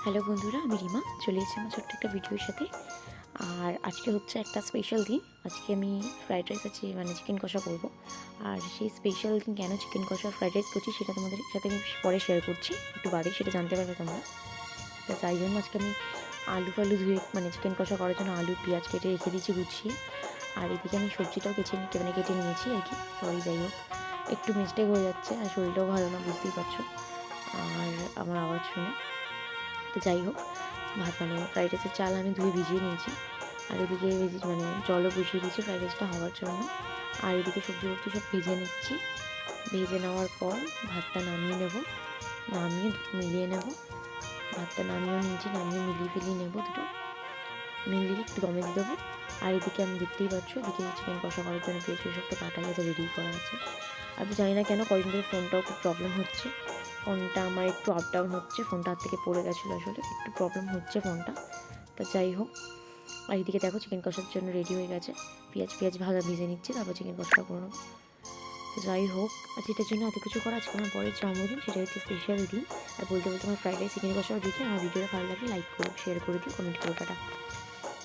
Hello বন্ধুরা, আমি রিমা চলে এসেছি আমার ছোট্ট একটা ভিডিওর সাথে। আর আজকে হচ্ছে একটা স্পেশাল দিন। আজকে আমি ফ্রাইড রাইস আছে চিকেন কষা করব। আর সেই স্পেশাল দিন কেন চিকেন কষা ফ্রাইড রাইস করছি সেটা তোমাদের সাথে আমি পরে শেয়ার করছি, একটু বাদে সেটা জানতে পারবে তোমরা। তো তাই জন্য আজকে আমি আলু ফালু ধুয়ে চিকেন কষা করার জন্য আলু পেঁয়াজ কেটে রেখে দিয়েছি গুছিয়ে। আর এদিকে আমি সবজিটাও কেটে নিয়েছি আর কি। সরি, যাই হোক, একটু মিস্টেক হয়ে যাচ্ছে আর শরীরটাও ভালো না, বুঝতেই পারছো আর আমার আওয়াজ শুনে। তো যাই হোক, ফ্রাইড রাইসের চাল আমি ধুয়ে ভিজিয়ে নিয়েছি। আর এদিকে জলও বসিয়ে দিয়েছি ফ্রাইড রাইসটা হওয়ার জন্য। আর এদিকে সবজি সব ভেজে নিচ্ছি। ভেজে নেওয়ার পর ভাতটা নামিয়ে নেব, নামিয়ে মিলিয়ে নেব। ভাতটা নামিয়েও নিয়েছি, নামিয়ে মিলিয়ে নেব, দুটো মিলিয়ে একটু দমে দিয়ে দেবো। আর এদিকে আমি দেখতেই পাচ্ছ, এদিকে চিকেন কষা করার জন্য পেঁয়াজ সবটা কাটাই আছে, রেডি করা আছে। আমি জানি না কেন কয়েকদিন ধরে ফোনটাও খুব প্রবলেম হচ্ছে। ফোনটা আমার একটু আপ ডাউন হচ্ছে, ফোনটা হাত থেকে পড়ে গেছিলো, আসলে একটু প্রবলেম হচ্ছে ফোনটা। তা যাই হোক, আর এদিকে দেখো চিকেন কষার জন্য রেডি হয়ে গেছে। পেঁয়াজ ভাজা ভেজে নিচ্ছি, তারপর চিকেন কষাটা করে নেবো। তো যাই হোক, আজ এটার জন্য এত কিছু করা, আজকে আমার পরের জন্মদিন, সেটা হচ্ছে স্পেশাল দিন। আর বলতে আমার ফ্রাইড রাইস চিকেন কষাও রেডি। আমার ভিডিওটা ভালো লাগলে লাইক করো, শেয়ার করে দিও, কমেন্ট করো, টাটা।